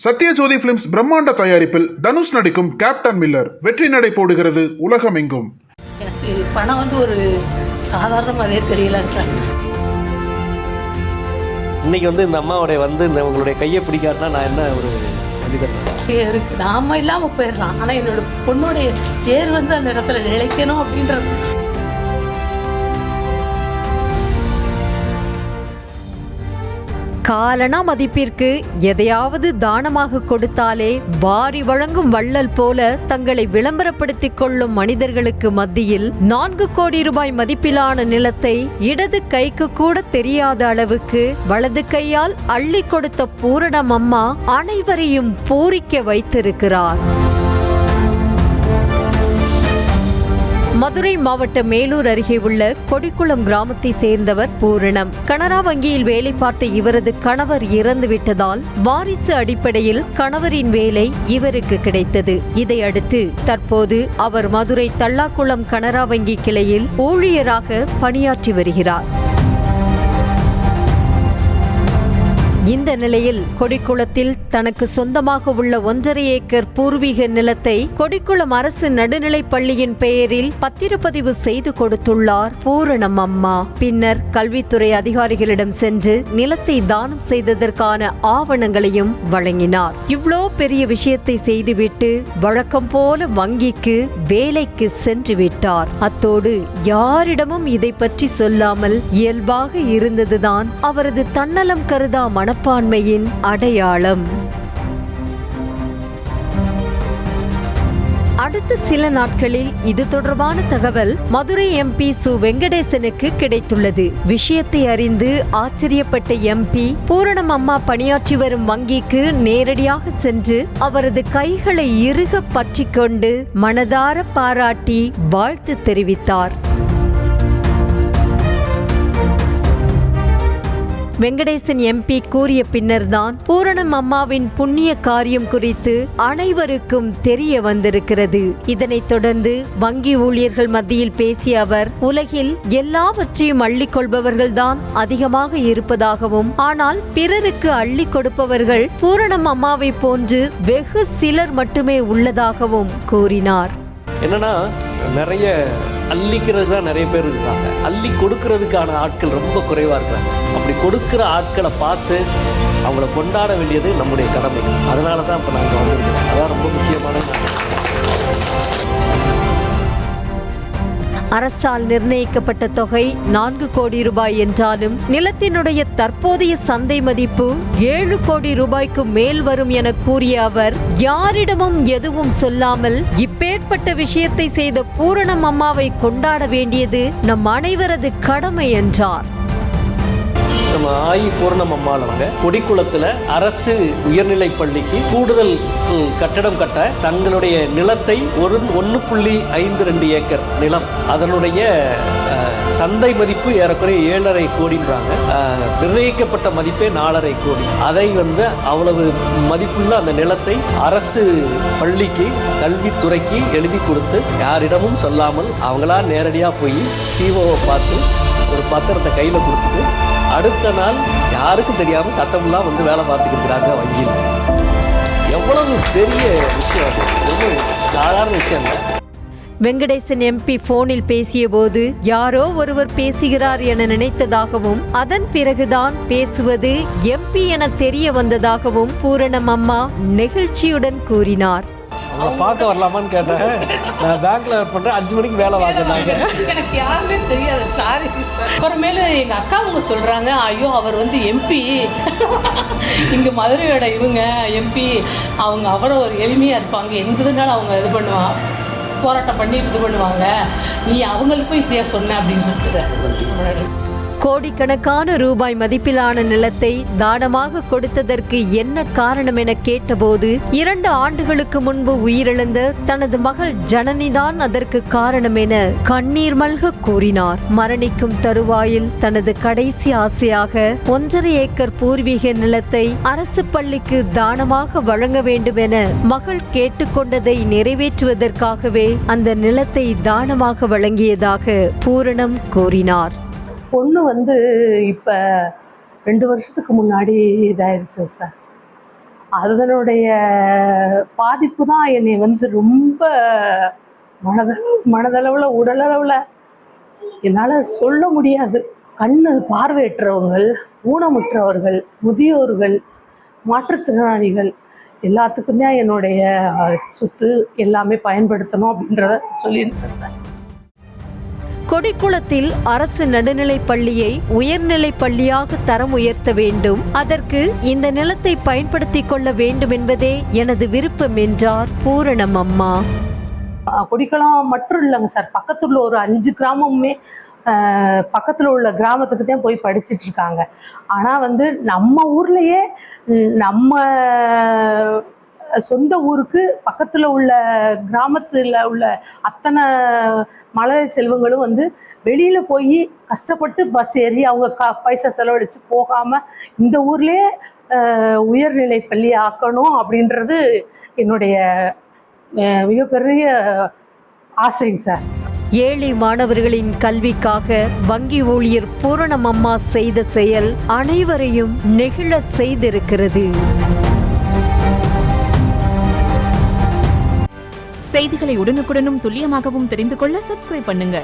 Sathyajothi films பிரம்மாண்ட தயாரிப்பில் தனுஷ் நடிக்கும் கேப்டன் மில்லர் வெற்றி நடை போடுகிறது உலகமெங்கும். எனக்கு பணம் ஒரு சாதாரணமாகவே தெரியல சார். இன்னைக்கு இந்த அம்மாவுடைய இந்த உங்களுடைய கையை பிடிக்காதுன்னா நான் என்ன ஒரு மனிதர் நாம இல்லாமல் போயிடலாம். ஆனால் என்னோட பொண்ணுடைய பேர் அந்த இடத்துல நிலைக்கணும் அப்படின்றது. காலனா மதிப்பிற்கு எதையாவது தானமாக கொடுத்தாலே வாரி வழங்கும் வள்ளல் போல தங்களை விளம்பரப்படுத்திக் கொள்ளும் மனிதர்களுக்கு மத்தியில் 4 கோடி ரூபாய் மதிப்பிலான நிலத்தை இடது கைக்கு கூட தெரியாத அளவுக்கு வலது கையால் அள்ளி கொடுத்த பூரணம் அம்மா அனைவரையும் பூரிக்க வைத்திருக்கிறார். மதுரை மாவட்ட மேலூர் அருகே உள்ள கொடிக்குளம் கிராமத்தை சேர்ந்தவர் பூரணம். கனரா வங்கியில் வேலை பார்த்த இவரது கணவர் இறந்துவிட்டதால் வாரிசு அடிப்படையில் கணவரின் வேலை இவருக்கு கிடைத்தது. இதையடுத்து தற்போது அவர் மதுரை தல்லாக்குளம் கனரா வங்கி கிளையில் ஊழியராக பணியாற்றி வருகிறார். இந்த நிலையில் கொடிக்குளத்தில் தனக்கு சொந்தமாக உள்ள 1.5 ஏக்கர் பூர்வீக நிலத்தை கொடிக்குளம் அரசு நடுநிலைப் பள்ளியின் பெயரில் பத்திரப்பதிவு செய்து கொடுத்துள்ளார் பூரணம் அம்மா. பின்னர் கல்வித்துறை அதிகாரிகளிடம் சென்று நிலத்தை தானம் செய்ததற்கான ஆவணங்களையும் வழங்கினார். இவ்வளோ பெரிய விஷயத்தை செய்துவிட்டு வழக்கம் போல வங்கிக்கு வேலைக்கு சென்று விட்டார். அத்தோடு யாரிடமும் இதை பற்றி சொல்லாமல் இயல்பாக இருந்ததுதான் அவரது தன்னலம் கருதா மனப்பான்மையின் அடையாளம். அடுத்த சில நாட்களில் இது தொடர்பான தகவல் மதுரை எம்பி சு வெங்கடேசனுக்கு கிடைத்துள்ளது. விஷயத்தை அறிந்து ஆச்சரியப்பட்ட எம்பி பூரணம் அம்மா பணியாற்றி வரும் வங்கிக்கு நேரடியாக சென்று அவரது கைகளை இறுக பற்றிக் கொண்டு மனதார பாராட்டி வாழ்த்து தெரிவித்தார். வெங்கடேசன் எம்பி கூறிய பின்னர்தான் பூரணம் அம்மாவின் புண்ணிய காரியம் குறித்து அனைவருக்கும் தெரிய வந்திருக்கிறது. இதனைத் தொடர்ந்து வங்கி ஊழியர்கள் மத்தியில் பேசிய அவர், உலகில் எல்லாவற்றையும் அள்ளிக் கொள்பவர்கள்தான் அதிகமாக இருப்பதாகவும், ஆனால் பிறருக்கு அள்ளிக் கொடுப்பவர்கள் பூரணம் அம்மாவை போன்று வெகு சிலர் மட்டுமே உள்ளதாகவும் கூறினார். என்னன்னா நிறைய அள்ளிக்கிறது தான் நிறைய பேர் இருக்காங்க, அள்ளி கொடுக்கறதுக்கான ஆட்கள் ரொம்ப குறைவாக இருக்காங்க. அப்படி கொடுக்குற ஆட்களை பார்த்து அவங்கள கொண்டாட வேண்டியது நம்முடைய கடமை. அதனால தான் இப்போ நாங்கள் வந்திருக்கோம். அதான் ரொம்ப முக்கியமான. அரசால் நிர்ணயிக்கப்பட்ட தொகை 4 கோடி ரூபாய் என்றாலும் நிலத்தினுடைய தற்போதைய சந்தை மதிப்பு 7 கோடி ரூபாய்க்கு மேல் வரும் என கூறிய அவர், யாரிடமும் எதுவும் சொல்லாமல் இப்பேற்பட்ட விஷயத்தை செய்த பூரணம் அம்மாவை கொண்டாட வேண்டியது நம் அனைவரது கடமை என்றார். நம்ம ஆயி பூரணம் அம்மாளவங்க கொடிக்குளத்தில் அரசு உயர்நிலைப் பள்ளிக்கு கூடுதல் கட்டடம் கட்ட தங்களுடைய நிலத்தை 1.52 ஏக்கர் நிலம், அதனுடைய சந்தை மதிப்பு ஏறக்குறைய 7.5 கோடின்றாங்க. நிர்ணயிக்கப்பட்ட மதிப்பே 4.5 கோடி. அதை அவ்வளவு மதிப்புள்ள அந்த நிலத்தை அரசு பள்ளிக்கு கல்வித்துறைக்கு எழுதி கொடுத்து யாரிடமும் சொல்லாமல் அவங்களா நேரடியாக போய் சிஓவை பார்த்து ஒரு பத்திரத்தை கையில் கொடுத்துட்டு அடுத்த நாள் யாருக்கும் தெரியாமல் சட்டமெல்லாம் வேலை பார்த்துக்கிட்டு வங்கியில். எவ்வளவு பெரிய விஷயம் அது, ஒன்றும் சாதாரண விஷயம் இல்லை. வெங்கடேசன் எம்பி போனில் பேசிய போது யாரோ ஒருவர் பேசுகிறார் என நினைத்ததாகவும், அதன் பிறகுதான் பேசுவது எம்பி என தெரிய வந்ததாகவும் பூரணம் அம்மா நெகிழ்ச்சியுடன் கூறினார். அவங்களை பார்க்க வரலாமான்னு கேட்டேன். நான் பேங்க்ல ஒர்க் பண்ணுறேன், 5 மணிக்கு வேலை பார்க்குறாங்க. எனக்கு யாருமே தெரியாது, சாரி. அப்புறமேல எங்கள் அக்கா அவங்க சொல்கிறாங்க, ஐயோ அவர் எம்பி இங்கே மதுரையோட இவங்க எம்பி, அவங்க அவரை ஒரு எளிமையாக இருப்பாங்க, எங்கதுனாலும் அவங்க இது பண்ணுவாங்க, போராட்டம் பண்ணி இது பண்ணுவாங்க, நீ அவங்களுக்கும் இப்படியா சொன்ன அப்படின்னு சொல்லிட்டு. கோடிக்கணக்கான ரூபாய் மதிப்பிலான நிலத்தை தானமாக கொடுத்ததற்கு என்ன காரணம் என கேட்டபோது, 2 ஆண்டுகளுக்கு முன்பு உயிரிழந்த தனது மகள் ஜனனிதான் அதற்கு காரணம் என கண்ணீர் மல்க கூறினார். மரணிக்கும் தருவாயில் தனது கடைசி ஆசையாக 1.5 ஏக்கர் பூர்வீக நிலத்தை அரசு பள்ளிக்கு தானமாக வழங்க வேண்டும் என மகள் கேட்டுக்கொண்டதை நிறைவேற்றுவதற்காகவே அந்த நிலத்தை தானமாக வழங்கியதாக பூரணம் கூறினார். பொண்ணு இப்போ 2 வருஷத்துக்கு முன்னாடி இதாயிருச்சு சார். அதனுடைய பாதிப்பு தான் என்னை வந்து ரொம்ப மனதளவில் உடலளவில் என்னால் சொல்ல முடியாது. கண்ணு பார்வையற்றவங்கள், ஊனமுற்றவர்கள், முதியோர்கள், மாற்றுத்திறனாளிகள் எல்லாத்துக்குமே என்னுடைய சொத்து எல்லாமே பயன்படுத்தணும் அப்படின்றத சொல்லியிருக்கேன் சார். கொடிக்குளத்தில் அரசு நடுநிலைப் பள்ளியை உயர்நிலைப் பள்ளியாக தரம் உயர்த்த வேண்டும். அதற்கு இந்த நிலத்தை பயன்படுத்திக் கொள்ள வேண்டும் என்பதே எனது விருப்பம் என்றார் பூரணம் அம்மா. கொடிக்குளம் மட்டும் இல்லைங்க சார், பக்கத்துல ஒரு 5 கிராமமுமே பக்கத்தில் உள்ள கிராமத்துக்கு தான் போய் படிச்சுட்டு இருக்காங்க. ஆனால் வந்து நம்ம ஊர்லேயே நம்ம சொந்த ஊருக்கு பக்கத்தில் உள்ள கிராமத்தில் உள்ள அத்தனை மழலை செல்வங்களும் வந்து வெளியில் போய் கஷ்டப்பட்டு பஸ் ஏறி அவங்க பைசா செலவழித்து போகாமல் இந்த ஊர்லேயே உயர்நிலை பள்ளி ஆக்கணும் அப்படின்றது என்னுடைய மிகப்பெரிய ஆசைங்க சார். ஏழை மாணவர்களின் கல்விக்காக வங்கி ஊழியர் பூரணம் அம்மா செய்த செயல் அனைவரையும் நெகிழச் செய்திருக்கிறது. செய்திகளை உடனுக்குடனும் துல்லியமாகவும் தெரிந்து கொள்ள சப்ஸ்கிரைப் பண்ணுங்க.